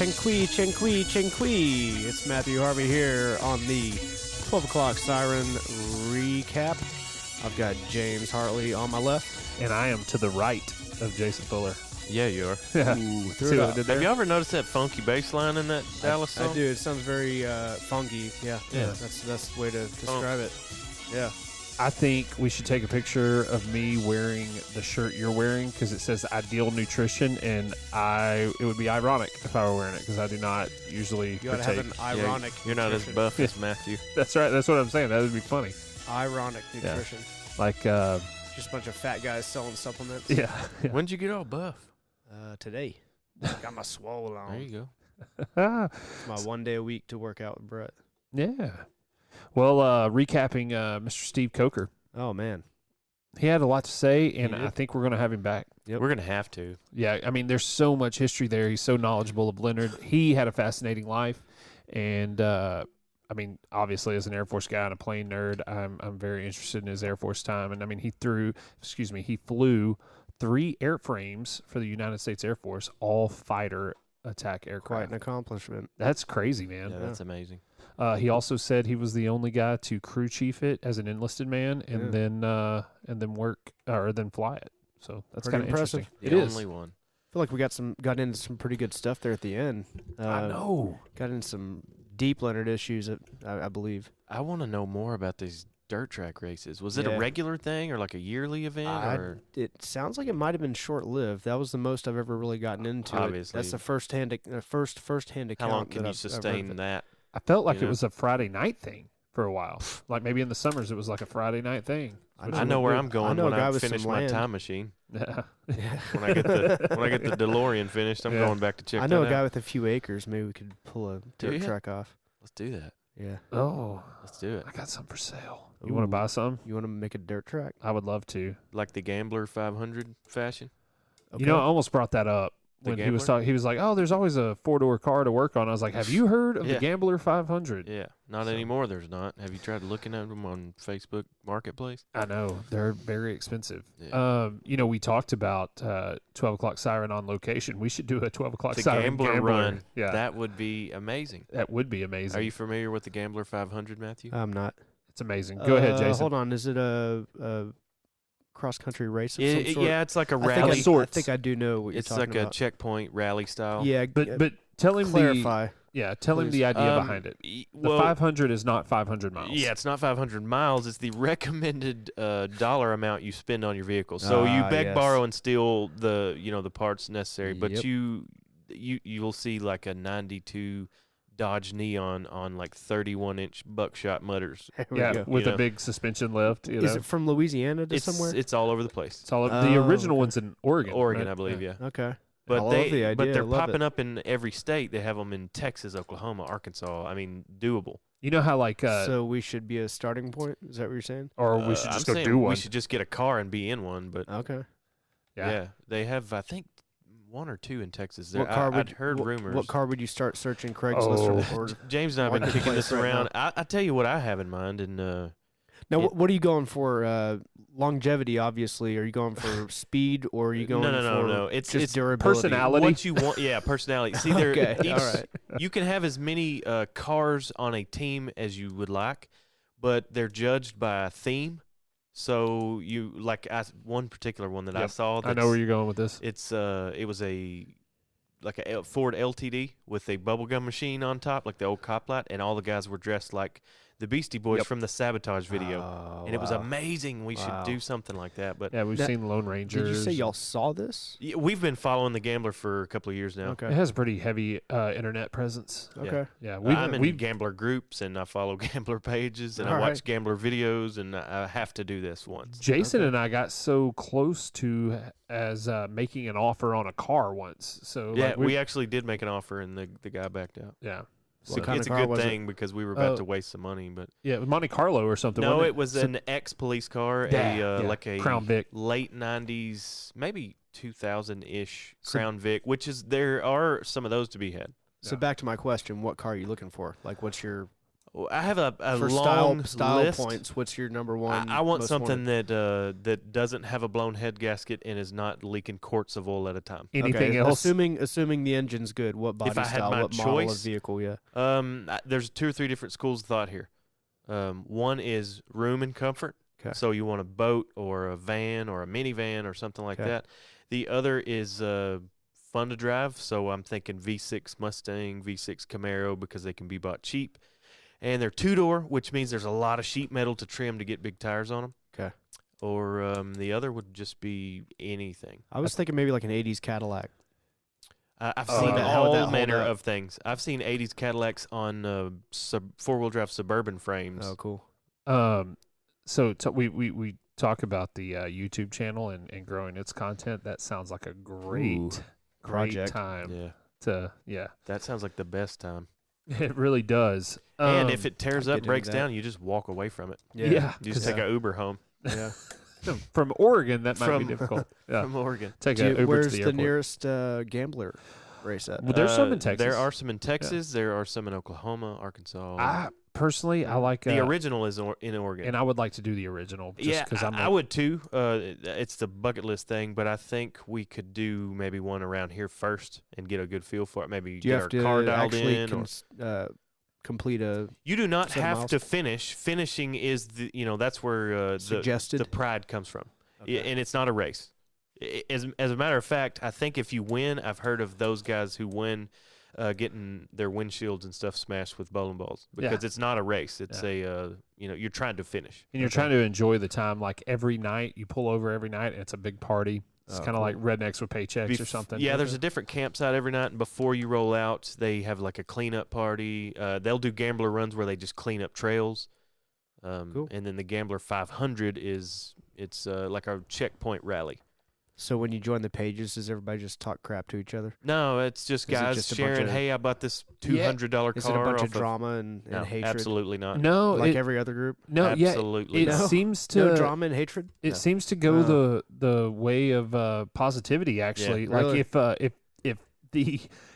Chinqui. It's Matthew Harvey here on the 12 o'clock siren recap. I've got James Hartley on my left. And I am to the right of Jason Fuller. Yeah, you are. Yeah. Ooh, See what I did there? Have you ever noticed that funky bass line in that Dallas song? I do. It sounds very funky. Yeah. Yeah. That's the best way to describe it. Yeah. I think we should take a picture of me wearing the shirt you're wearing because it says Ideal Nutrition, and it would be ironic if I were wearing it because I do not usually You gotta have partake. an ironic You're not as nutrition. buff as Matthew. That's right. That's what I'm saying. That would be funny. Ironic nutrition. Like, Just a bunch of fat guys selling supplements. yeah. When'd you get all buff? Today. Got my swole on. There you go. It's my 1 day a week to work out with Brett. Yeah. Well, recapping Mr. Steve Coker. Oh, man. He had a lot to say, and He did. I think we're going to have him back. Yep. We're going to have to. Yeah, I mean, there's so much history there. He's so knowledgeable of Leonard. He had a fascinating life, and I mean, obviously, as an Air Force guy and a plane nerd, I'm very interested in his Air Force time. And I mean, he flew 3 airframes for the United States Air Force, all fighter attack Quite aircraft. an accomplishment. That's crazy, man. Yeah, that's amazing. He also said he was the only guy to crew chief it as an enlisted man, and then fly it. So that's Pretty kind of impressive. interesting. The It is. only one. I feel like we got into some pretty good stuff there at the end. I know. Got into some deep Leonard issues, I believe. I want to know more about these dirt track races. Was it Yeah. a regular thing or like a yearly event? Or It sounds like it might have been short-lived. That was the most I've ever really gotten into. Obviously. That's the first-hand account. how long can that you I've sustain heard of it. that? I felt like You it know? was a Friday night thing for a while. Like maybe in the summers it was like a Friday night thing. I know where I'm I going know a when guy I with finish some my land. time machine. Yeah. Yeah. When I get the DeLorean finished, I'm Yeah. going back to check I know that a guy out. with a few acres. Maybe we could pull a dirt you? track off. Let's do that. Yeah. Oh, Let's do it. I got some for sale. You want to Ooh. buy some? You want to make a dirt track? I would love to. Like the Gambler 500 fashion. You know, I almost brought that up The when he was Gambler? talking. He was like, "Oh, there's always a 4-door car to work on." I was like, "Have you heard of Yeah. the Gambler 500?" Yeah, not So- anymore. There's not. Have you tried looking at them on Facebook Marketplace? I know they're very expensive. Yeah. We talked about 12 o'clock siren on location. We should do a 12 o'clock The siren Gambler run. Yeah, That would be amazing. that would be amazing. Are you familiar with the Gambler 500, Matthew? I'm not. It's amazing. Go ahead, Jason. Hold on. Is it a cross-country race of some sort? Yeah, it's like a I think rally. I sorts. think I do know what you're It's talking like about. a checkpoint rally style. Yeah, But tell him clarify. tell him please. the idea behind it. The Well, 500 is not 500 miles. yeah, it's not 500 miles. It's the recommended dollar amount you spend on your vehicle. So you beg, yes. borrow, and steal the parts necessary. But Yep. you'll see like a 92 Dodge Neon on like 31-inch buckshot mutters. There we Yeah, go. with You a know. big suspension lift. You Is know, it from Louisiana to It's somewhere? it's all over the place. it's all the Oh, original okay. one's in Oregon. Oregon, right? I believe. Yeah. Okay. But I love they the idea. but they're I love popping it. up in every state. They have them in Texas, Oklahoma, Arkansas. I mean, doable. You know how like So we should be a starting point? Is that what you're saying? or we should I'm just go saying do one. We should just get a car and be in one. But Okay. yeah, they have I think 1 or 2 in Texas. What car I'd would heard rumors. What car would you start searching Craigslist Oh. or James and I have been kicking Marketplace this right around. I tell you what I have in mind, and Now, It- what are you going for? Longevity, obviously. Are you going for speed, or are you going for no. It's just durability? personality. what you want. Yeah, personality. See, there. Okay, each- all right. You can have as many cars on a team as you would like, but they're judged by a theme. So you like one particular one that I Yep. saw. I know where you're going with this. It was like a Ford LTD with a bubblegum machine on top, like the old cop light, and all the guys were dressed like the Beastie Boys Yep. from the Sabotage video. Oh, And it was wow. amazing. We should Wow. do something like that. But Yeah, we've Now, seen Lone Rangers. Did you say y'all saw this? yeah, we've been following the Gambler for a couple of years now. It Okay. has a pretty heavy internet presence. Okay. Yeah, I'm in we've Gambler groups, and I follow Gambler pages, and I All watch right. Gambler videos, and I have to do this once. Jason Okay. and I got so close to as making an offer on a car once. So Yeah, like, we actually did make an offer, and the guy backed out. yeah. So What kind it's of a car good was it? thing because we were about Oh. to waste some money. But Yeah, it was Monte Carlo or something. no, wasn't it was So- an ex-police car, Yeah, like a Crown Vic. late 90s, maybe 2000-ish So- Crown Vic, which is there are some of those to be had. So Yeah. back to my question: what car are you looking for? Like, what's your I have a For long style list. points, what's your number one? I want most something wanted? that doesn't have a blown head gasket and is not leaking quarts of oil at a time. Anything Okay, else? Assuming the engine's good, what body If I had style, my what model of choice, vehicle? Yeah. There's 2 or 3 different schools of thought here. One is room and comfort. 'Kay. So you want a boat or a van or a minivan or something like 'Kay. that. The other is fun to drive. So I'm thinking V6 Mustang, V6 Camaro because they can be bought cheap. And they're 2-door, which means there's a lot of sheet metal to trim to get big tires on them. 'Kay. Or the other would just be anything. I was thinking maybe like an '80s Cadillac. I've Oh, seen how would that all hold manner up? of things. I've seen 80s Cadillacs on 4-wheel drive Suburban frames. Oh, cool. So we talk about the YouTube channel and growing its content. That sounds like a great project. time Yeah, to that sounds like the best time. It really does. And if it tears I'd up, get breaks into that. down, you just walk away from it. yeah, You just 'cause, take a Uber home Yeah. from Oregon, that might be From- difficult. Yeah, from Oregon. take a Uber to Where's the the airport. nearest gambler race at? Well, there's some in Texas. There are some in Texas. There are some in Oklahoma, Arkansas. I personally, I like the original is in Oregon. and I would like to do the original. Just Yeah, because I'm I would too. It's the bucket list thing, but I think we could do maybe one around here first and get a good feel for it. Maybe Do you get have our to car dialed actually in. complete a You do not 7 have miles? to finish. Finishing is that's where suggested? the pride comes from. Okay. And it's not a race. As a matter of fact, I think if you win, I've heard of those guys who win getting their windshields and stuff smashed with bowling balls because it's not a race. It's you're trying to finish. and you're trying to enjoy the time. Like every night, you pull over every night, and it's a big party. It's Oh, kind of cool. like rednecks with paychecks or something. Yeah, there's a different campsite every night, and before you roll out, they have like a cleanup party. They'll do gambler runs where they just clean up trails. Cool. And then the Gambler 500 it's like a checkpoint rally. So when you join the pages, does everybody just talk crap to each other? No, it's just Is it guys just a bunch sharing. of- Hey, I bought this $200 Is car. it a bunch off of drama and No, hatred? absolutely not. No, Like it, every other group? no, Absolutely yeah. It not. seems to No drama and hatred? It No. seems to go Oh. the way of positivity. Actually, Yeah, like really?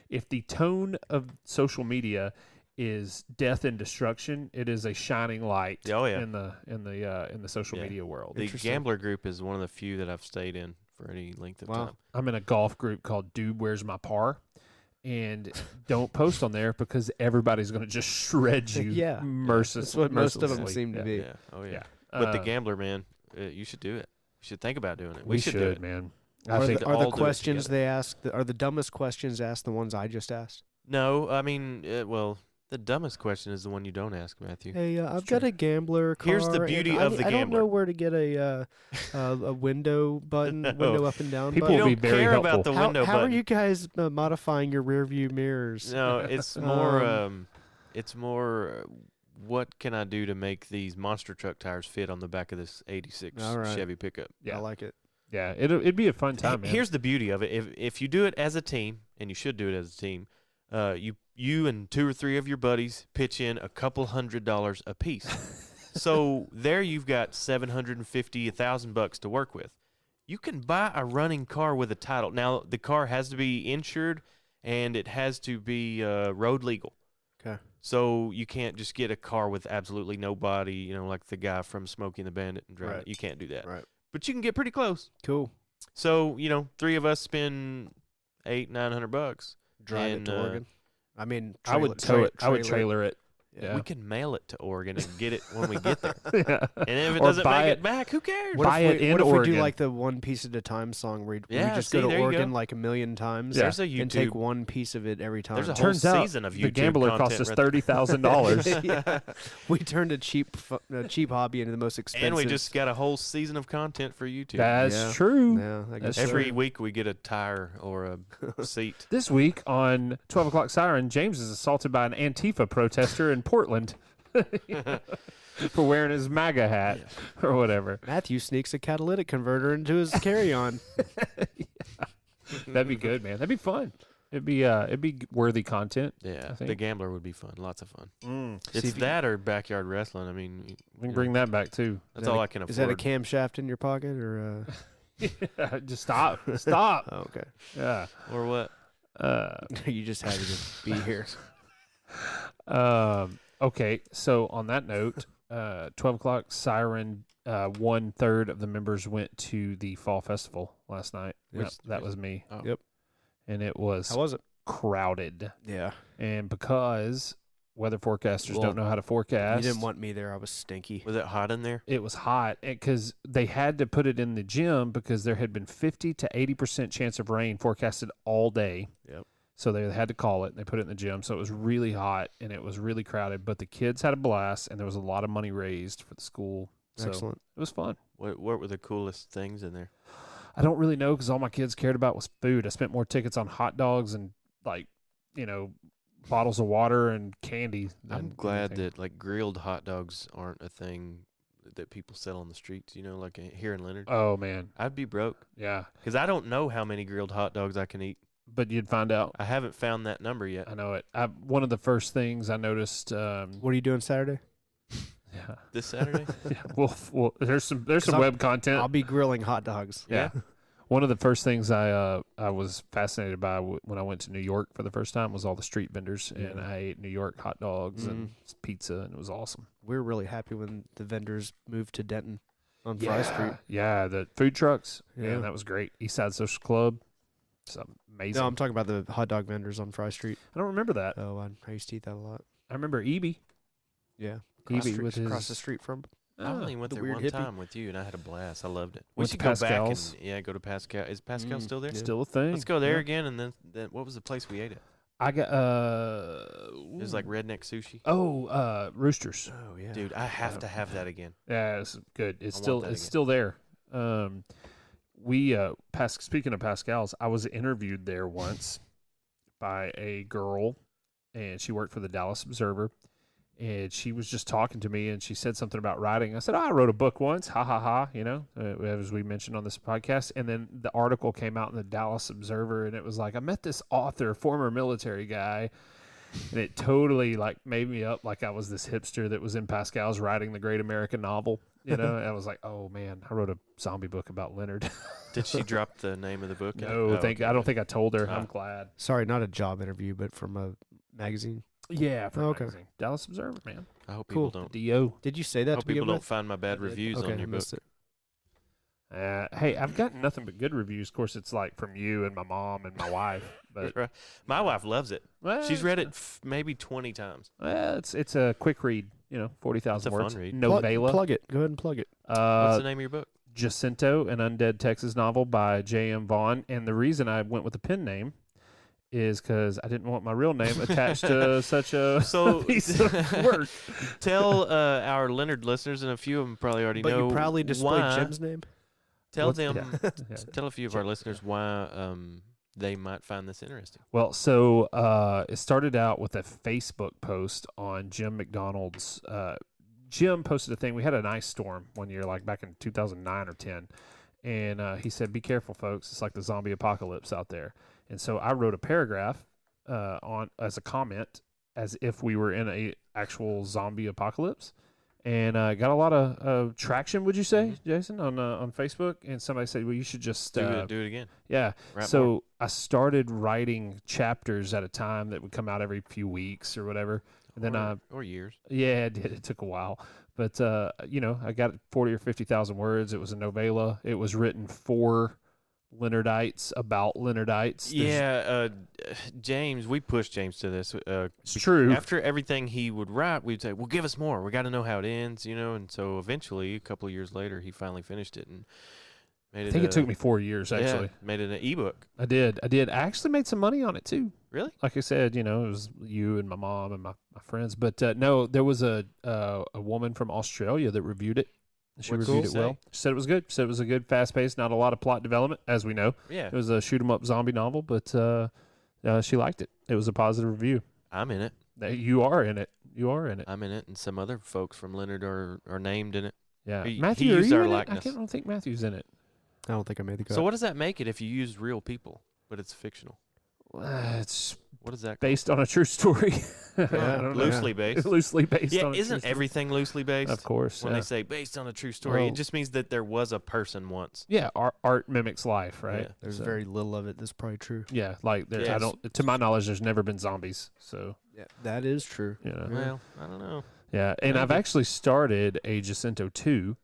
if the tone of social media is death and destruction, it is a shining light. Oh, yeah. in the social Yeah. media world. The Interesting. Gambler group is one of the few that I've stayed in for any length of Wow. time. I'm in a golf group called Dude Where's My Par, and don't post on there because everybody's going to just shred you. Yeah. That's That's what most of them mercilessly. seem to be. Yeah. Oh yeah. Yeah. But the Gambler, man, you should do it. You should think about doing it. we should do should, it. man. Are, I think the, are all the do it questions together. they ask, are the dumbest questions asked the ones I just asked? No, I mean, the dumbest question is the one you don't ask, Matthew. Hey, I've true. got a gambler car. Here's the and beauty I, of the I don't gambler. know where to get a window button, No. window up and down People You will button. be don't very care helpful. about the How, window how are button. you guys modifying your rear view mirrors? No, it's more. Um, It's more. What can I do to make these monster truck tires fit on the back of this '86 All right. Chevy pickup? Yeah. I like it. Yeah, it'd be a fun time, man. Here's the beauty of it: if you do it as a team, and you should do it as a team, you and 2 or 3 of your buddies pitch in a couple $100 a piece. So there you've got $750, $1,000 to work with. You can buy a running car with a title. Now the car has to be insured and it has to be road legal. Okay. So you can't just get a car with absolutely no body, like the guy from Smokey and the Bandit and drive Right. it. You can't do that. Right. But you can get pretty close. Cool. So 3 of us spend $800-900. Drive And, it to Oregon. I mean, I would trailer- tow it. I would trailer trailer it. Yeah. We can mail it to Oregon and get it when we get there. Yeah. And if it Or doesn't buy make it- it back, who cares? What Buy if it we, in what if we Oregon. do like the one piece at a time song where we Yeah, just see, go to there you Oregon go. like a million times There's a and take YouTube. one piece of it every time? There's a whole Turns out season of the YouTube gambler cost content us right there. $30,000. Yeah. We turned a cheap hobby into the most expensive. And we just got a whole season of content for YouTube. That's Yeah. true. Yeah, I guess That's so. Every week we get a tire or a seat. This week on 12 o'clock siren, James is assaulted by an Antifa protester in Portland for wearing his MAGA hat or whatever. Matthew sneaks a catalytic converter into his carry-on. That'd be good, man. That'd be fun. It'd be worthy content. Yeah, I think. the Gambler would be fun. Lots of fun. See It's if you- that or backyard wrestling. I mean, We can bring that back too. that's that all a- I can afford. Is that a camshaft in your pocket or? Just stop. Stop. Oh, okay. Yeah. or what? You just had to be here. Okay, so on that note, 12 o'clock siren. 1/3 of the members went to the fall festival last night. That was me. Oh. Yep. And it was How was it? crowded. Yeah. And because weather forecasters Well, don't know how to forecast, You didn't want me there. I was stinky. Was it hot in there? it was hot because they had to put it in the gym because there had been 50 to 80% chance of rain forecasted all day. Yep. So they had to call it. They put it in the gym. So it was really hot and it was really crowded. But the kids had a blast and there was a lot of money raised for the school. So Excellent. it was fun. What were the coolest things in there? I don't really know because all my kids cared about was food. I spent more tickets on hot dogs and bottles of water and candy. I'm than glad anything. that like grilled hot dogs aren't a thing that people sell on the streets. You know, like here in Leonard. Oh man, I'd be broke yeah. because I don't know how many grilled hot dogs I can eat. But you'd find out. I haven't found that number yet. I know it. One of the first things I noticed. What are you doing Saturday? Yeah. This Saturday? Yeah, well, there's some I'll- web content. I'll be grilling hot dogs. Yeah. One of the first things I was fascinated by when I went to New York for the first time was all the street vendors, and Yeah. I ate New York hot dogs and pizza, and it was awesome. We were really happy when the vendors moved to Denton on Fry Street. Yeah, the food trucks. Yeah. Yeah, that was great. Eastside Social Club. It's amazing. No, I'm talking about the hot dog vendors on Fry Street. I don't remember that. Oh, I used to eat that a lot. I remember EB. Yeah. EB with across the his- street from. I only went the there weird one hippie. time with you, and I had a blast. I loved it. We Went should to go back Pascal's. and go to Pascal. Is Pascal still there? Yeah. Still a thing. Let's go there Yeah. again, and then what was the place we ate at? I got It was like redneck sushi. Roosters. Oh yeah. Dude, I have to have that again. Yeah, it's good. It's I want still that it's again. still there. Speaking of Pascal's, I was interviewed there once by a girl, and she worked for the Dallas Observer, and she was just talking to me, and she said something about writing. I said, I wrote a book once, ha ha ha, as we mentioned on this podcast. And then the article came out in the Dallas Observer, and it was like, I met this author, former military guy, and it totally like made me up like I was this hipster that was in Pascal's writing the great American novel. And I was like, oh man, I wrote a zombie book about Leonard. Did she drop the name of the book? No, Oh, I don't think I told her. Ah. I'm glad. Sorry, not a job interview, but from a magazine. Yeah, for Okay. magazine. Dallas Observer, man. I hope Cool. people don't. D.O. Did you say I that hope to begin people don't with? find my bad I did. reviews Okay, on I your book. missed it. Hey, I've gotten nothing but good reviews. Of course, it's like from you and my mom and my wife. But Right. My wife loves it. well, She's read it maybe 20 times. Well, it's a quick read. 40,000 It's a words. fun read. Novella. Plug it. Go ahead and plug it. What's the name of your book? Jacinto, an undead Texas novel by J.M. Vaughn. And the reason I went with the pen name is because I didn't want my real name attached to such a So piece of work. Tell our Leonard listeners, and a few of them probably already But know. you proudly displayed why, Jim's name. Tell What- them. yeah. Yeah. Tell a few of our listeners why they might find this interesting. Well, so it started out with a Facebook post on Jim McDonald's. Jim posted a thing. We had an ice storm one year, like back in 2009 or 10. And he said, be careful, folks. It's like the zombie apocalypse out there. And so I wrote a paragraph on as a comment as if we were in a actual zombie apocalypse. And got a lot of traction, would you say, Jason, on Facebook? And somebody said, well, you should just Do it again. yeah. Write So more. I started writing chapters at a time that would come out every few weeks or whatever. And then or years. yeah, it did. It took a while. But, I got 40 or 50,000 words. It was a novella. It was written for Leonardites about Leonardites. There's- Yeah, James. We pushed James to this. It's true. After everything he would write, we'd say, "Well, give us more. We got to know how it ends," And so eventually, a couple of years later, he finally finished it and made it. I think it took me 4 years, yeah, actually. made it an ebook. I did. I actually made some money on it, too. Really? Like I said, it was you and my mom and my friends. But no, there was a woman from Australia that reviewed it. She What'd reviewed she it well. say? She said it was good. She said it was a good, fast-paced, not a lot of plot development, as we know. Yeah, It was a shoot-'em-up zombie novel, but she liked it. It was a positive review. I'm in it. You are in it. You are in it. I'm in it, and some other folks from Leonard are named in it. Yeah. he Matthew, are used you our in likeness. it? I don't think Matthew's in it. I don't think I made the cut. So what does that make it if you use real people, but it's fictional? It's What is that? based on a true story. I don't know. Loosely based. Loosely based Yeah, on a true isn't story. everything loosely based? Of course. When yeah. they say based on a true story, Well- it just means that there was a person once. Yeah, art mimics life, right? Yeah. There's So- very little of it that's probably true. Yeah, like there, I Yes. don't. To my knowledge, there's never been zombies. So Yeah, that is true. You know? Well, I don't know. Yeah, and I've Maybe. actually started a Jacinto 2,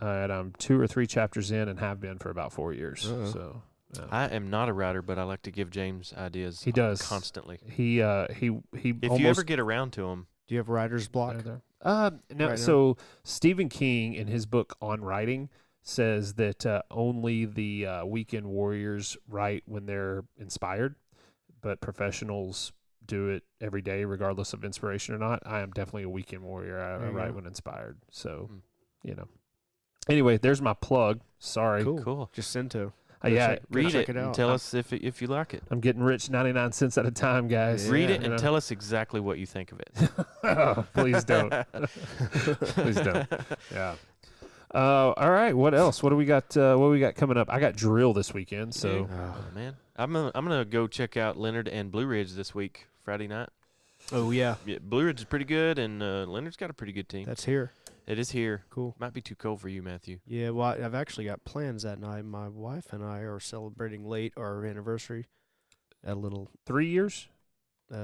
and I'm 2 or 3 chapters in and have been for about 4 years. Uh-oh. So I am not a writer, but I like to give James ideas. He does. Constantly. he If almost you ever get around to him, Do you have writer's block? no, Right now? so Stephen King in his book On Writing says that only the weekend warriors write when they're inspired, but professionals do it every day regardless of inspiration or not. I am definitely a weekend warrior. I There you write go. when inspired. So, Hmm. you know. Anyway, there's my plug. Sorry. Cool. cool. Jacinto. Yeah, Go Read check it it and out. tell us if you like it. I'm getting rich 99 cents at a time, guys. Yeah. Read it You and know. tell us exactly what you think of it. Please don't. Please don't. Yeah. All right. What else? What do we got? What we got coming up? I got drill this weekend. So Oh man, I'm gonna go check out Leonard and Blue Ridge this week, Friday night. Oh yeah, Yeah, Blue Ridge is pretty good, and Leonard's got a pretty good team. that's here. It is here. Cool. Might be too cold for you, Matthew. Yeah, well, I've actually got plans that night. My wife and I are celebrating late our anniversary at a little. 3 years. 20,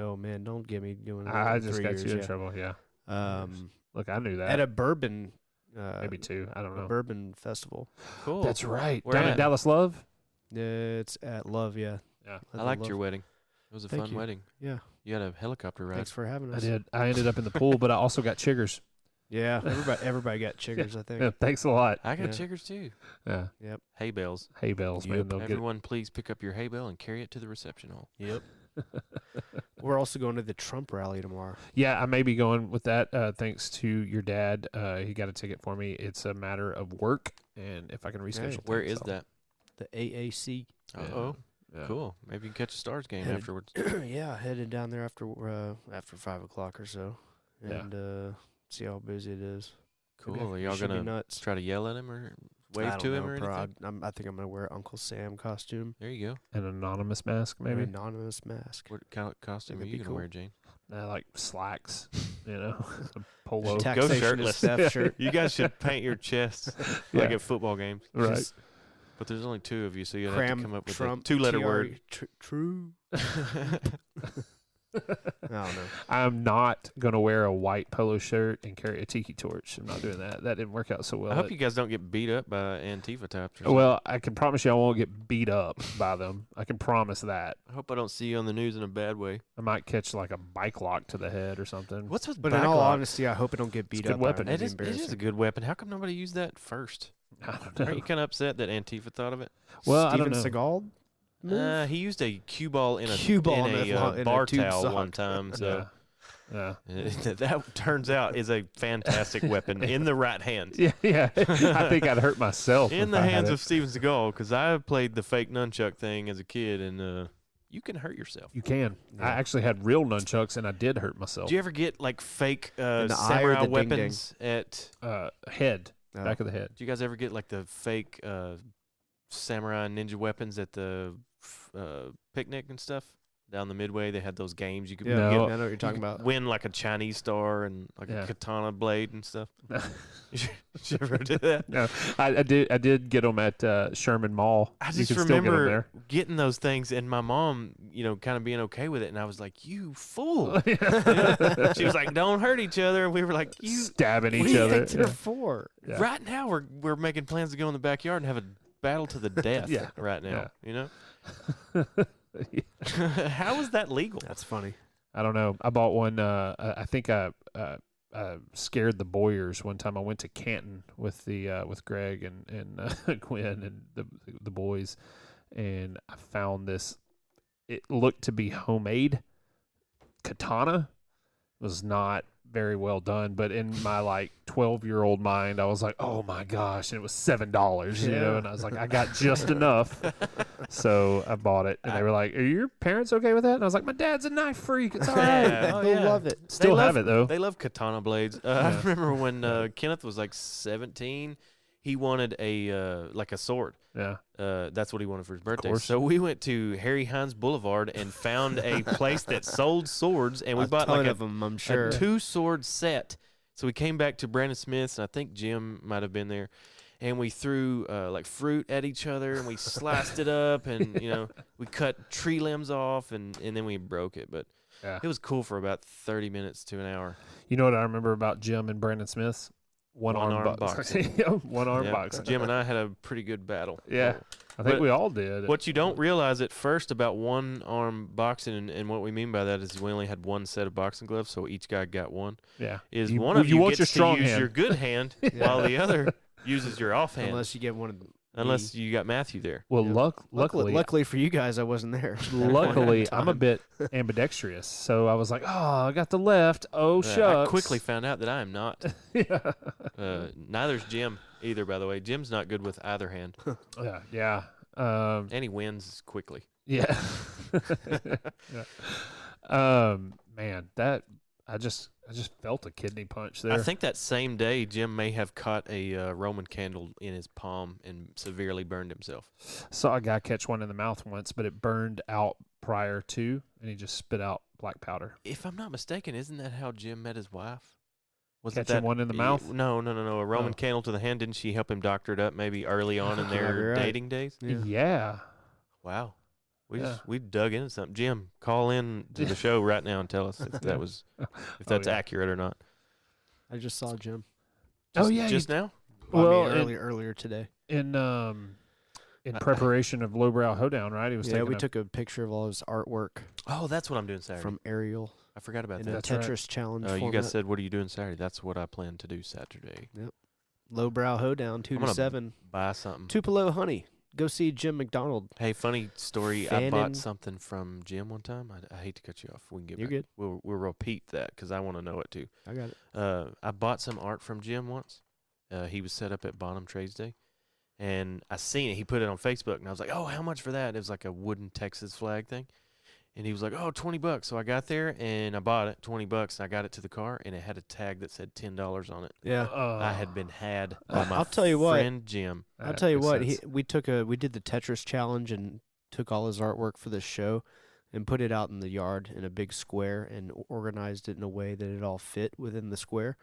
oh man, don't get me doing that. I in just 3 got years, you in yeah. trouble. Yeah. Look, I knew At that. a bourbon. Maybe 2. I don't A know. bourbon festival. Cool. That's right. Where Down at? at Dallas Love. It's at Love, yeah. Yeah. I liked your wedding. It was a Thank fun you. wedding. Yeah. You had a helicopter ride. Thanks for having I us. did. I ended up in the pool, but I also got chiggers. Yeah, everybody got chiggers, I think. Yeah, thanks a lot. I got Yeah. chiggers too. Yeah. Hay bales. Hay bales, man. Yep. They'll get. Everyone, please pick up your hay bale and carry it to the reception hall. Yep. We're also going to the Trump rally tomorrow. Yeah, I may be going with that. Thanks to your dad. He got a ticket for me. It's a matter of work, and if I can reschedule. Where things, is I'll- that? The AAC. Uh oh. Yeah. Cool. Maybe you can catch a Stars game Headed- afterwards. Yeah, headed down there after 5 o'clock or so, Yeah. and see how busy it is. Cool. Are It y'all should be gonna nuts. try to yell at him or wave I don't to him know, or bro. anything? I think I'm gonna wear Uncle Sam costume, There you go. An anonymous mask, an maybe. anonymous mask. What kind of costume are That'd you be gonna cool. wear, Jane? Like slacks, you know, a polo. Taxation is shirtless. theft shirt. You guys should paint your chests like Yeah. at football games. Right. Just But there's only 2 of you, so you'd have Cram to come up with Trump a 2-letter TRE word. True. I don't know. I'm not gonna wear a white polo shirt and carry a tiki torch. I'm not doing that. That didn't work out so well. I hope you guys don't get beat up by Antifa types. Or Well, I can promise you I won't get beat up by them. I can promise that. something. I hope I don't see you on the news in a bad way. I might catch like a bike lock to the head or something. What's with But in all backlog? honesty, I hope I don't get beat a good up. weapon. By It is a embarrassing. good weapon. How come nobody used that first? I don't know. Aren't you kind of upset that Antifa thought of it? Well, I Steven don't know. Seagal move? He used a cue ball in a Cue ball in in a, a- in a bar tube towel sock. one time. So Yeah. that turns out is a fantastic weapon in the right hands. Yeah, yeah. I think I'd hurt myself In if the I had hands it. of Steven Seagal, because I played the fake nunchuck thing as a kid, and you can hurt yourself. You can. Yeah. I actually had real nunchucks, and I did hurt myself. Do you ever get like fake the eye or samurai the ding-ding? weapons at? Head, Oh. back of the head. Do you guys ever get like the fake samurai ninja weapons at the picnic and stuff down the Midway? They had those games you could Yeah, No. I know what you you're talking could about. win like a Chinese star and like Yeah. a katana blade and stuff. Did you ever do that? No, I did get them at Sherman Mall. I You just can still get 'em remember there. getting those things and my mom, kind of being okay with it, and I was like, "You fool!" She was like, "Don't hurt each other," and we were like, "You." stabbing What do each you other. think they're for? Yeah. Right now, we're making plans to go in the backyard and have a battle to the death. Yeah. Right now, Yeah. How is that legal? That's funny. I don't know. I bought one. I think I scared the Boyers one time. I went to Canton with with Greg and Gwen and the boys, and I found this. It looked to be homemade katana. It was not very well done, but in my 12-year-old mind, I was like, "Oh my gosh!" And it was $7, you know. Yeah. And I was like, "I got just enough." So I bought it, and they were like, "Are your parents okay with that?" And I was like, "My dad's a knife freak. It's all right." Yeah. Oh, They'll yeah. love it. Still They have love- it though. They love katana blades. I Yeah. remember when Kenneth was like 17, he wanted a sword. Yeah. That's what he wanted for his birthday. course. So we went to Harry Hines Boulevard and found a place that sold swords, and we A bought ton like of them, I'm sure. a 2-sword set. So we came back to Brandon Smith's, and I think Jim might have been there, and we threw fruit at each other, and we sliced it up, and we cut tree limbs off, and then we broke it. But Yeah. It was cool for about 30 minutes to an hour. You know what I remember about Jim and Brandon Smith's? One-arm boxing. One-arm Yeah, boxing. Jim and I had a pretty good battle. Yeah. I think But we all did. What you don't realize at first about one-arm boxing, and what we mean by that is we only had one set of boxing gloves, so each guy got one. Yeah. Is You- one of you you want gets your strong to use hand. your good hand while the other uses your offhand. Unless you get one of the. Unless you got Matthew there. Well, Yeah. luckily, Luckily for you guys, I wasn't there. luckily, I'm a Time. bit ambidextrous, so I was like, "Oh, I got the left. Oh, I shucks." quickly found out that I am not. yeah. Neither's Jim either, by the way. Jim's not good with either hand, Yeah. and he wins quickly. Yeah. yeah. Man, that I just felt a kidney punch there. I think that same day, Jim may have caught a Roman candle in his palm and severely burned himself. Saw a guy catch one in the mouth once, but it burned out prior to, and he just spit out black powder. If I'm not mistaken, isn't that how Jim met his wife? Was Catching that one in the mouth? No. A Roman Oh. candle to the hand. Didn't she help him doctor it up maybe early on in their You're right. dating days? Yeah. Wow. Yeah. We dug into something. Jim, call in to the show right now and tell us if that was if that's yeah. accurate or not. I just saw Jim. Oh, yeah, Just now? Well, I mean, earlier today. in preparation of Lowbrow Hoedown, right? He was Yeah, taking we a- took a picture of all his artwork Oh, that's what I'm doing Saturday. from Ariel I forgot about in that. the That's right. Tetris challenge. You format. guys said, "What are you doing Saturday?" That's what I plan to do Saturday. Lowbrow Hoedown, 2 I'm to gonna 7. Buy something. Tupelo Honey. Go see Jim McDonald. Hey, funny story. I Fannin. bought something from Jim one time. I hate to cut you off. We can get You're back. good. We'll repeat that because I want to know it too. I got it. I bought some art from Jim once. He was set up at Bonham Trades Day, and I seen it. He put it on Facebook, and I was like, "Oh, how much for that?" It was like a wooden Texas flag thing, and he was like, "Oh, $20." So I got there and I bought it, $20. And I got it to the car, and it had a tag that said $10 on it. Yeah. I had been had by my I'll tell you what. friend Jim. I'll tell you what. Makes We did the Tetris challenge and took all his artwork for this show and put it out in the yard in a big square and organized it in a way that it all fit within the square.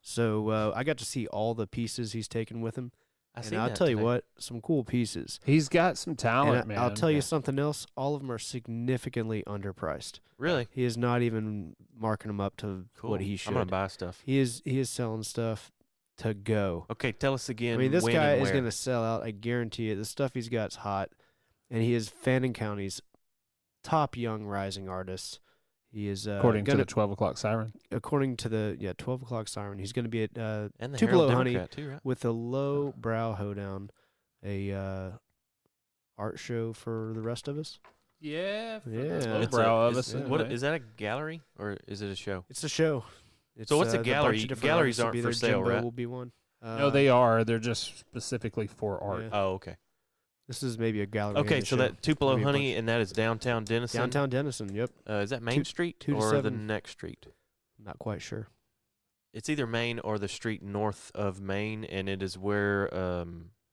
So I got to see all the pieces he's taken with him. And seen I'll that tell you today. what, some cool pieces. He's got some talent, And man. I'll tell you Yeah. something else. All of them are significantly underpriced. Really He is not even marking them up to cool. what he should. I'm gonna buy stuff. He is selling stuff to go. Okay, tell us again. I mean, this when guy and is where. going to sell out. I guarantee it. The stuff he's got is hot, and he is Fannin County's top young rising artist. He is according to gonna, the 12 o'clock siren. according to the 12 o'clock siren. He's going to be at and the Tupelo Herald Honey Democrat too, right? with a low brow hoedown, a art show for the rest of us. Yeah. Yeah. It's Lowbrow of is, us. What anyway. is that? A gallery or is it a show? It's a show. It's, So what's a the bunch gallery? of different Galleries artists will aren't be for there. sale, Jimbo right? will be one. No, they are. They're just specifically for art. Yeah. Oh, okay. This is maybe a gallery. Okay, and a so show. that Tupelo Maybe a Honey, and that is downtown Denison. Downtown Denison. Yep. Is that Main Street 2 to or the 7. next street? Not quite sure. It's either Main or the street north of Main, and it is where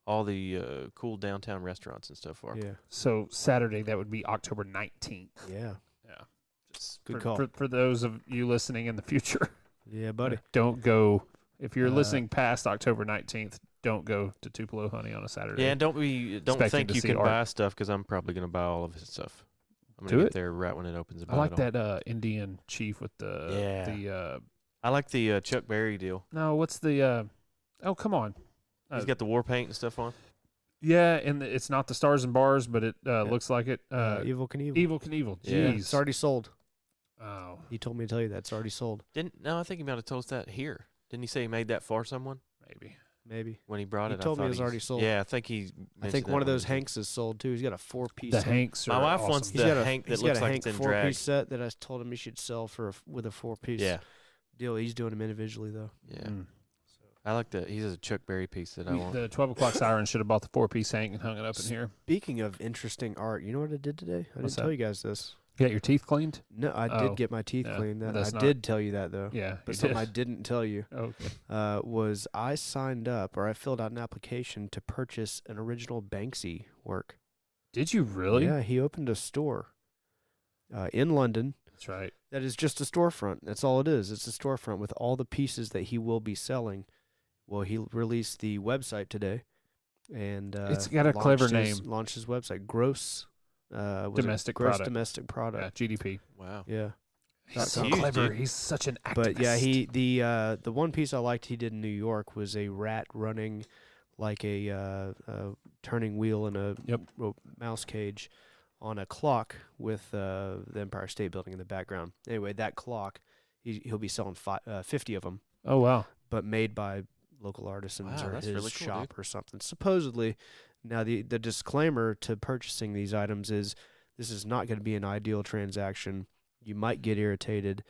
all the cool downtown restaurants and stuff are. Yeah. So Saturday, that would be October 19th. Yeah. Yeah. Just Good for, call. For those of you listening in the future, Yeah, buddy. don't go. If you're Uh, listening past October 19th, don't go to Tupelo Honey on a Saturday. Yeah, and don't Expecting think to you see can art. buy stuff because I'm probably going to buy all of his stuff. I'm Do going to it. get there right when it opens. I like that Indian chief with the Yeah. I like the Chuck Berry deal. no, what's the oh, come on. He's got the war paint and stuff on. Yeah, and it's not the Stars and Bars, but it looks like it. Evil Knievel. Evil Knievel. Yeah. Jeez. It's already sold. Oh, He told me to tell you that. It's already sold. No, I think he might have told us that here. Didn't he say he made that for someone maybe. Maybe. when he brought He it? told me thought it was already sold. Yeah, I think he. I think mentioned one that of those when he- Hanks is sold too. He's got a 4-piece. The set. Hanks are My wife awesome. wants He's the got a Hank that he's looks got a like Hank it's in 4-piece drag. set that I told him he should sell with a 4-piece Yeah, deal. He's doing them individually though. yeah. Mm. I like the. He's a Chuck Berry piece that I want. The 12 o'clock siren should have bought the 4-piece Hank and hung it up in here. Speaking of interesting art, you know what I did today? I What's didn't tell that? you guys this. You got your teeth cleaned? No, I Oh, did get my teeth yeah, cleaned. That that's I not- did tell you that though. Yeah. But you something did. I didn't tell you Okay. was I signed up or I filled out an application to purchase an original Banksy work. Did you really? Yeah, he opened a store in London. That's right. That is just a storefront. That's all it is. It's a storefront with all the pieces that he will be selling. Well, he released the website today, and It's got a clever name. Launched his website, Gross was it Domestic Gross Product. Domestic Yeah, Product. GDP. Wow. Yeah. He's so huge, clever. dude. He's such an activist. But yeah, the one piece I liked he did in New York was a rat running like a turning wheel in a Yep. mouse cage on a clock with the Empire State Building in the background. Anyway, that clock he'll be selling 50 of them, Oh wow. but made by local artisans Wow, or that's his really cool, shop or something. Supposedly, now the disclaimer to purchasing these items is this is not going to be an ideal transaction. You might get irritated,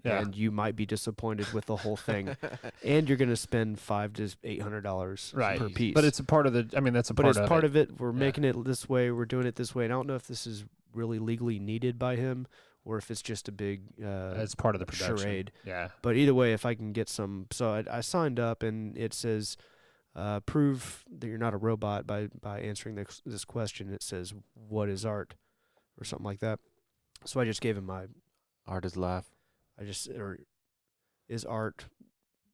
Yeah. and you might be disappointed with the whole thing, and you're going to spend $500 to $800 Right. per piece. But it's a part of the. I mean, that's a but part it's of part it. of it. We're Yeah. making it this way. We're doing it this way. And I don't know if this is really legally needed by him or if it's just a big It's part of the production. charade. Yeah. But either way, if I can get some, so I signed up, and it says, prove that you're not a robot by answering this question. It says, what is art, or something like that. So I just gave him my, Art is life. or is art.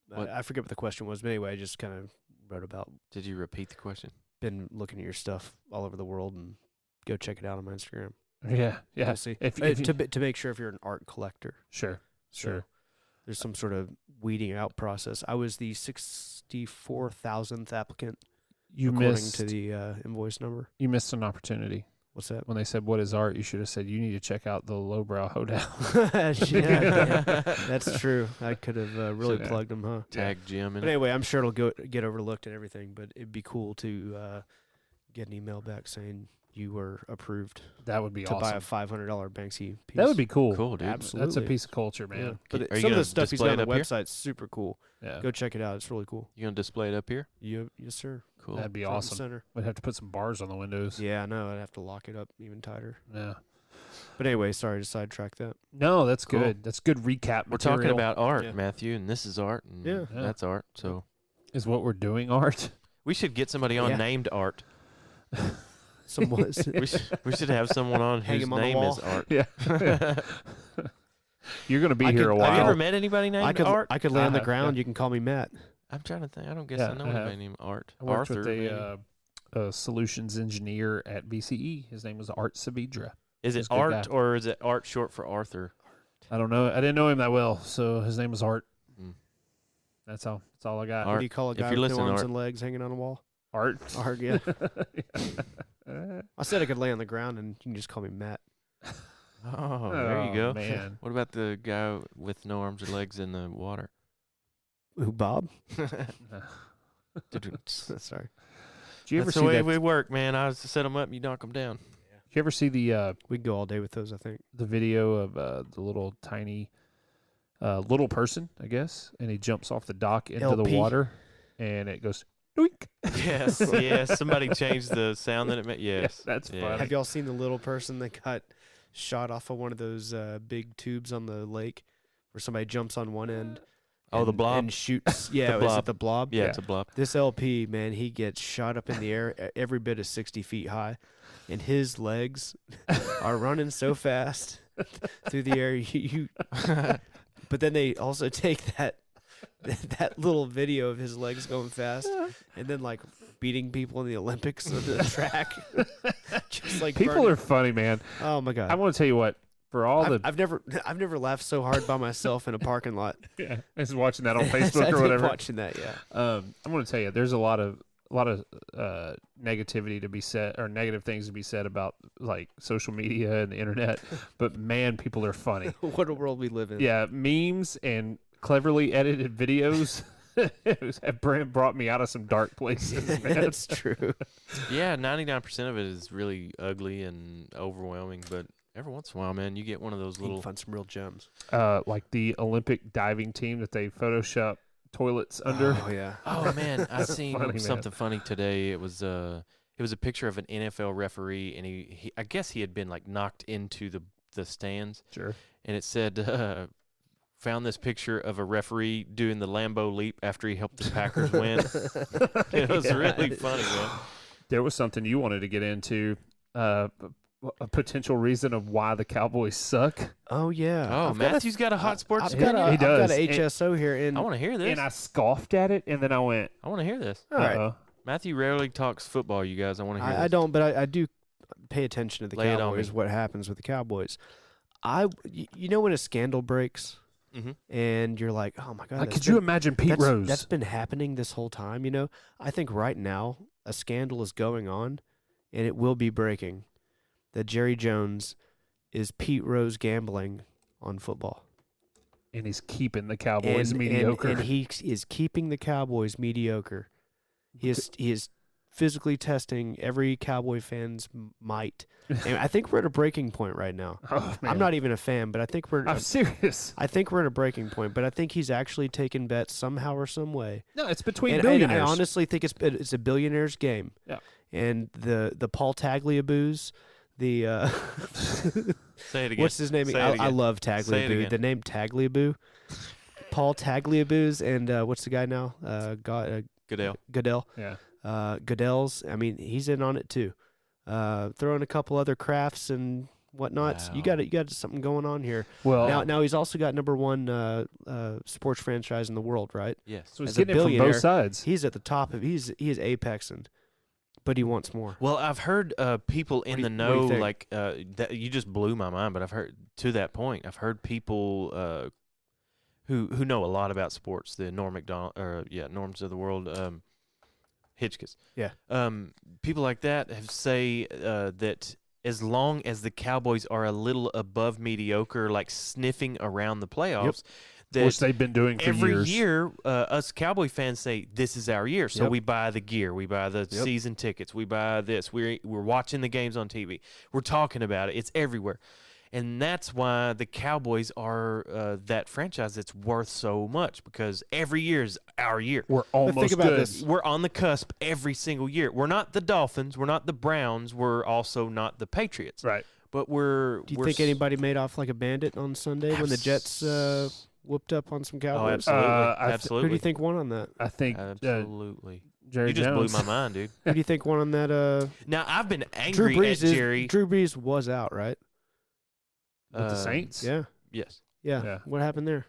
What? I forget what the question was, but anyway, I just kind of wrote about, Did you repeat the question? been looking at your stuff all over the world, and go check it out on my Instagram. Yeah. Yeah. We'll see. If you- To make sure if you're an art collector. Sure. So Sure. there's some sort of weeding out process. I was the 64,000th applicant You according missed. to the invoice number. You missed an opportunity What's that? when they said, "What is art?" You should have said, "You need to check out the Lowbrow Hoedown." yeah, that's true. I could have really Yeah. plugged them, huh? Tag Jim But and anyway, I'm sure it'll get overlooked and everything. But it'd be cool to get an email back saying you were approved That would be to buy a awesome. $500 Banksy piece. That would be cool. cool, dude. Absolutely. That's a piece of culture, Yeah. man. But Are you some of gonna the stuff he's display got it on the up here? website's super cool. Yeah. Go check it out. It's really cool. You gonna display it up here? Yes, sir. Cool. That'd be Front and awesome. Center. We'd have to put some bars on the windows. Yeah, I know. I'd have to lock it up even tighter. Yeah. But anyway, sorry to sidetrack that. No, that's Cool. good. That's good recap. We're talking material. about art, Yeah. Matthew, and this is art, and Yeah. Yeah. that's art. So is what we're doing art. we should get somebody on Yeah. named art. Someone We should have someone on Hang whose him on the name is wall. art. Yeah. You're going to be I here could- a I've while. Have you ever met anybody named I could Art? I could lay on the have, ground. yeah. You can call me Matt. I'm trying to think. I don't guess Yeah, I know I have. anybody named Art. I worked Arthur. with maybe. a solutions engineer at BCE. His name was Art Saavedra. Is he's it a good Art guy. or is it Art short for Arthur? I don't know. I didn't know him that well, so his name was Art. Mm. That's all. That's all I got. What Art. do you call a If guy you're with no listening, arms Art. and legs hanging on a wall? Art. Art, yeah. Yeah. I said I could lay on the ground, and you can just call me Matt. Oh, there you go. Man. What about the guy with no arms or legs in the water? Who, Bob? Did Sorry. you ever That's see the way that? we work, man. I was to set them up, and you knock them down. Did you ever see the We can go all day with those, I think. video of the little tiny little person, I guess, and he jumps off the dock into the LP? water, and it goes doink. Yes, yes. Somebody changed the sound that it made. Yes, that's Yeah. funny. Have y'all seen the little person that got shot off of one of those big tubes on the lake where somebody jumps on one end? Oh, the and- blob? And shoots. Yeah, The is blob. it the blob? Yeah, Yeah. it's a bluff. This LP, man, he gets shot up in the air every bit of 60 feet high, and his legs are running so fast through the air. But then they also take that little video of his legs going fast, and then like beating people in the Olympics on the track. Just like People burning. are funny, man. Oh my god! I want to tell you what. For all I've the never laughed so hard by myself in a parking lot. yeah, I was watching that on as Facebook I or did whatever. Watching that, yeah. I'm going to tell you, there's a lot of negativity to be said, or negative things to be said about like social media and the internet. But man, people are funny. What a world we live in. Yeah, memes and cleverly edited videos have brought me out of some dark places, man. That's true. Yeah, 99% of it is really ugly and overwhelming, but every once in a while, man, you get one of those You can little. find some real gems. Like the Olympic diving team that they Photoshop toilets under. Oh yeah. Oh man, I seen Funny, man. something funny today. It was a picture of an NFL referee, and he I guess he had been like knocked into the stands, Sure. and it said. Found this picture of a referee doing the Lambeau leap after he helped the Packers win. It was really funny, man. There was something you wanted to get into. A potential reason of why the Cowboys suck. Oh yeah. Oh, I've got a- Matthew's got a hot sports I've opinion. got a, He I've got does. a HSO here, and I want to hear this. And I scoffed at it, and then I went, I want to hear this. all right. uh-oh. Matthew rarely talks football, you guys. I want to hear this. I don't, but I do pay attention to the Lay it on Cowboys. me. What happens with the Cowboys? you know when a scandal breaks Mm-hmm. and you're like, oh my god, Like, that's could you been- imagine Pete that's, Rose? That's been happening this whole time. You know, I think right now a scandal is going on, and it will be breaking. That Jerry Jones is Pete Rose gambling on football. and he's keeping the Cowboys and, mediocre. and he is keeping the Cowboys mediocre. He is physically testing every Cowboy fan's might. And I think we're at a breaking point right now. Oh, man. I'm not even a fan, but I think we're I'm serious. I think we're at a breaking point. But I think he's actually taking bets somehow or some way. No, it's between And billionaires. I honestly think it's a billionaire's game. Yeah. And the Paul Tagliabues, the Say it again. what's his name? Say it I again. love Say it Tagliabue. again. The name Tagliabue, Paul Tagliabues, and what's the guy now? Goodell. yeah. Goodell's. I mean, he's in on it too. Throwing a couple other crafts and whatnot. Wow. You got something going on here. Well, Now he's also got #1 sports franchise in the world, right? Yes. so he's as a getting it from billionaire, both sides. He's at the top of he is apexing, but he wants more. Well, I've heard people in do the you- what do you know, think? like that. You just blew my mind. But I've heard to that point. I've heard people who know a lot about sports. The Norm Macdonald, Norms of the world, Hitchcock. Yeah. People like that have say that as long as the Cowboys are a little above mediocre, like sniffing around the playoffs, that Which they've been doing for every years. year, us Cowboy fans say this is our year, so Yep. we buy the gear, we buy the Yep. season tickets, we buy this. We're watching the games on TV, we're talking about it. It's everywhere, and that's why the Cowboys are that franchise that's worth so much because every year is our year. We're almost about good. this. We're on the cusp every single year. We're not the Dolphins, we're not the Browns, we're also not the Patriots. Right. But we're. Do you we're think anybody made off like a bandit on Sunday when the Jets whooped up on some Oh, Cowboys? absolutely, I th- absolutely. Who do you think won on that? I think Absolutely. Jerry You just Jones. blew my mind, dude. Who do you think won on that? Now I've been Drew angry Brees at Jerry. Drew Brees was out, right? With the Saints? Yeah, Yes. yeah. Yeah. What happened there?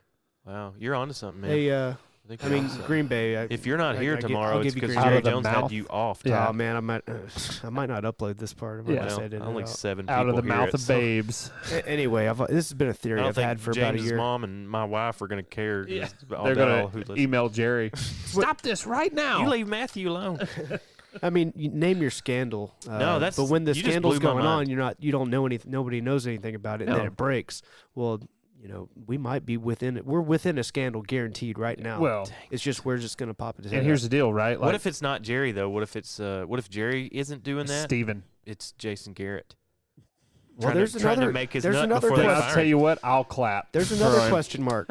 Wow, you're onto something, man. Hey, think I you're mean onto something. Green Bay. If you're not I- here I give- tomorrow, I'll it's give you because Green Jerry Out of the Jones mouth. had you off. Yeah. Oh man, I might not upload this part. I might Yeah. just Well, edit it only out. 7 people Out of the hear mouth it, of so babes. Anyway, this has been a I theory don't I've think had for about a James's year. mom and my wife are going to care. 'cause Yeah. all They're that, all who going to listen. email Jerry. Stop this right now. You leave Matthew alone. I mean, you name your scandal. No, that's- But when the you just scandal's blew my going on, mind. you don't know anything. Nobody knows anything about it, and then No. it breaks. Well, we might be within it. We're within a scandal guaranteed right now. Well, it's just we're just going to pop it. and here's the deal, right? What if it's not Jerry though? What if it's what if Jerry isn't doing that? Steven. It's Jason Garrett. Well, Trying to make his there's nut another before Then they I'll fire tell him. you what, I'll clap. There's for another him. question mark.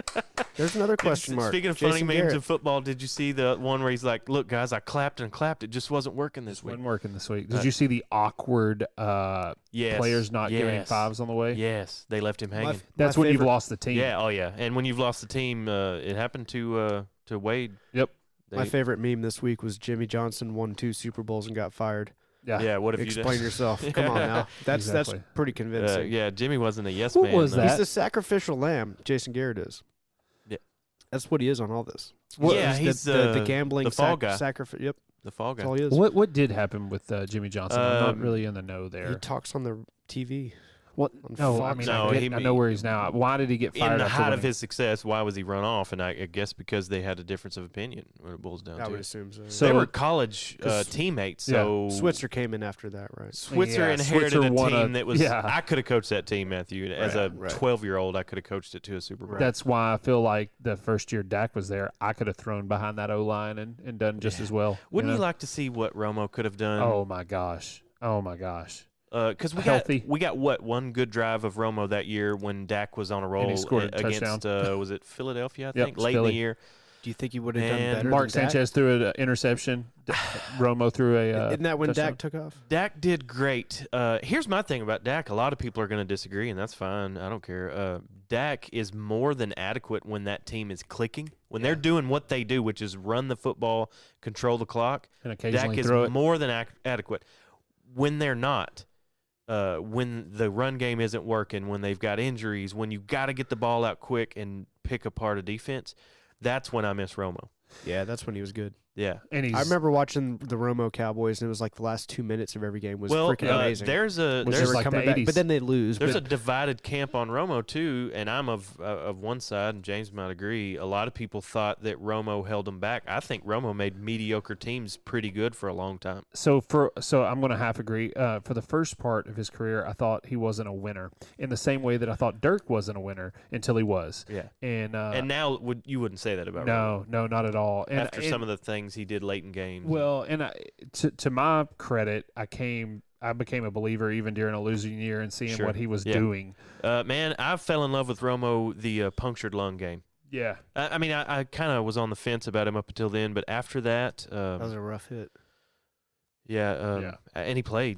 There's another question mark. Speaking of funny Jason memes Garrett. in football, did you see the one where he's like, "Look, guys, I clapped and clapped. It just wasn't working this week." Wasn't working this week. Did you see the awkward Yes, players not giving yes, fives on the way? Yes, they left him My hanging. f- That's my when you've favorite- lost the team. Yeah, oh yeah. And when you've lost the team, it happened to Wade. Yep. My They- favorite meme this week was Jimmy Johnson won 2 Super Bowls and got fired. Yeah. Yeah, what have Explain you yourself. Come on now. That's Exactly. pretty convincing. yeah, Jimmy wasn't a yes What man. was though. that? He's the sacrificial lamb. Jason Garrett is. Yeah. That's what he is on all this. Yeah, he's the gambling the fall guy. sacrifice. Yep, The fall guy. that's all he is. What did happen with Jimmy Johnson? I'm not Um, really in the know He there. talks on the TV. What? on No, I Fox. mean, No, I know where he's now. Why did he get fired? In the after height of winning? his success, why was he run off? And I guess because they had a difference of opinion. When it boils down I to would it. assume so. So- They were college 'Cause- teammates, yeah. so Switzer came in after that, right? Switzer Yeah, inherited Switzer a won team that was. yeah. I could have coached that team, Matthew. As a Right. 12-year-old, I could have coached it to a Super Bowl. That's why I feel like the first year Dak was there, I could have thrown behind that O line and done just Yeah. as well. Wouldn't you know? like to see what Romo could have done? Oh my gosh! Oh my gosh! Because Healthy. we got what one good drive of Romo that year when Dak was on a roll scored a against was it Philadelphia? I Yep, think late Philly. in the year. Do you think he would have done And better? Mark than Dak? Sanchez threw an interception. Romo threw a. Isn't that when touchdown. Dak took off? Dak did great. Here's my thing about Dak. A lot of people are going to disagree, and that's fine. I don't care. Dak is more than adequate when that team is clicking. When they're doing what they do, which is run the football, control the clock, and Dak occasionally is throw it? more than adequate. When they're not, when the run game isn't working, when they've got injuries, when you got to get the ball out quick and pick apart a defense, that's when I miss Romo. Yeah, that's when he was good. Yeah. And he's I remember watching the Romo Cowboys, and it was like the last 2 minutes of every game was Well, freaking amazing. there's a When they there's were like coming the back, 80s. but then they lose. There's a but divided camp on Romo too, and I'm of one side, and James might agree. A lot of people thought that Romo held them back. I think Romo made mediocre teams pretty good for a long time. so I'm going to half agree. For the first part of his career, I thought he wasn't a winner in the same way that I thought Dirk wasn't a winner until he was. Yeah. And Now you wouldn't say that about Romo no, not at all. And after some of the things he did late in games. well, and to my credit, I became a believer even during a losing year and seeing Sure. what he was Yeah. doing. Man, I fell in love with Romo the punctured lung game. Yeah, I mean, I kind of was on the fence about him up until then, but after that, that was a rough hit. and he played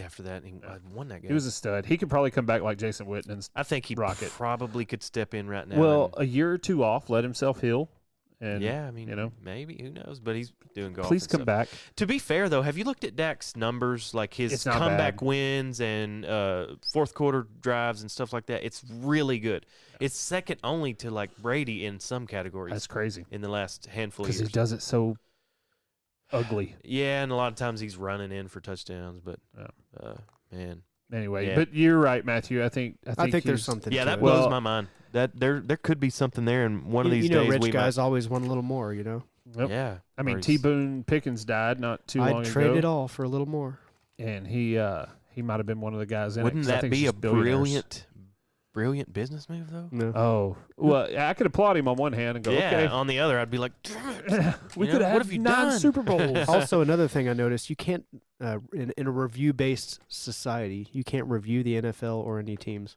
after that, and he won that game. he was a stud. He could probably come back like Jason Witten and I think he Rocket. probably could step in right now. well, a year or two off, let himself heal. And yeah, I mean, you know, maybe, who knows? But he's doing golf. please and come stuff. back. To be fair, though, have you looked at Dak's numbers, like his It's not comeback bad. wins and fourth quarter drives and stuff like that? It's really good. It's second only to like Brady in some categories That's crazy in the last handful of because he years. does it so ugly. Yeah, and a lot of times he's running in for touchdowns, but Yeah. man, Anyway, Yeah. but you're right, Matthew. I think I think there's he's- something. yeah, to that it. blows Well- my mind. That there could be something there, and one of You these know, days rich we guys always want a little more. You know, might. Yep. Yeah, I mean, or T. he's- Boone Pickens died not too long I'd trade ago, it all for a little more. and he might have been one of the guys in Wouldn't it. 'cause I that think it's be a just billionaires. brilliant business move though? No. Oh well, I could applaud him on one hand and go, Yeah. okay, On the other, I'd be like, damn it. we You know, could what have have you 9 done? Super Bowls. Also, another thing I noticed: you can't, in a review-based society, you can't review the NFL or any teams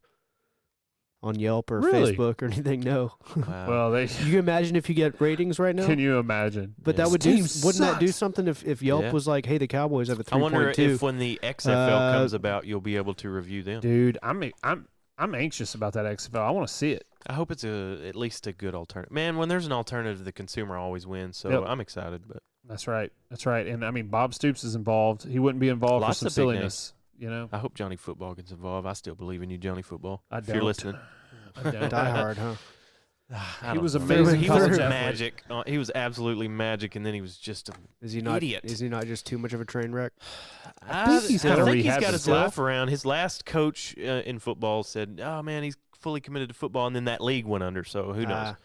on Yelp or Really? Facebook or anything. No. Wow. Well, they You can imagine if you get ratings right now. can you imagine? But Yeah. that would This team wouldn't that do sucks. something if Yelp Yeah. was like, hey, the Cowboys have a I wonder 3.2. if when the XFL Uh, comes about, you'll be able to review them. Dude, I'm anxious about that XFL. I want to see it. I hope it's at least a good alternative. Man, when there's an alternative, the consumer always wins. So Yep. I'm excited. But That's right. That's right. And I mean, Bob Stoops is involved. He wouldn't be involved Lots for of some big silliness. You know, I hope Johnny Football gets involved. I still believe in you, Johnny Football. I if you're don't. listening. I don't. Die Hard, huh? I He don't was know. amazing He was college athlete. magic. He was absolutely magic, and then he was just a Is he not? Idiot. Is he not just too much of a train wreck? I think he's I gotta think he's rehab got his himself. life around. His last coach in football said, "Oh man, he's fully committed to football," and then that league went under. So who knows?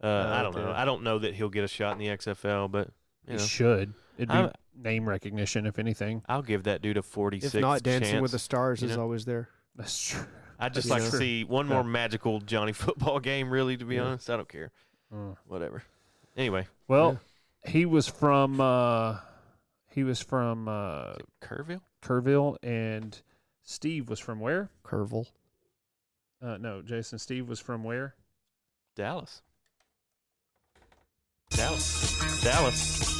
I don't know. okay. I don't know that he'll get a shot in the XFL, but you He know, should. It'd be I'm- name recognition, if anything. I'll give that dude a 46. If not, Dancing chance. with the Stars you is know? always there. That's true. I'd just you like know. to see one more magical Johnny Football game. Really, to be Yeah. honest, I don't care. Mm. Whatever. Anyway, Well, he was from is it Kerrville? Kerrville, and Steve was from where? Curvel. No, Jason. Steve was from where? Dallas. Dallas.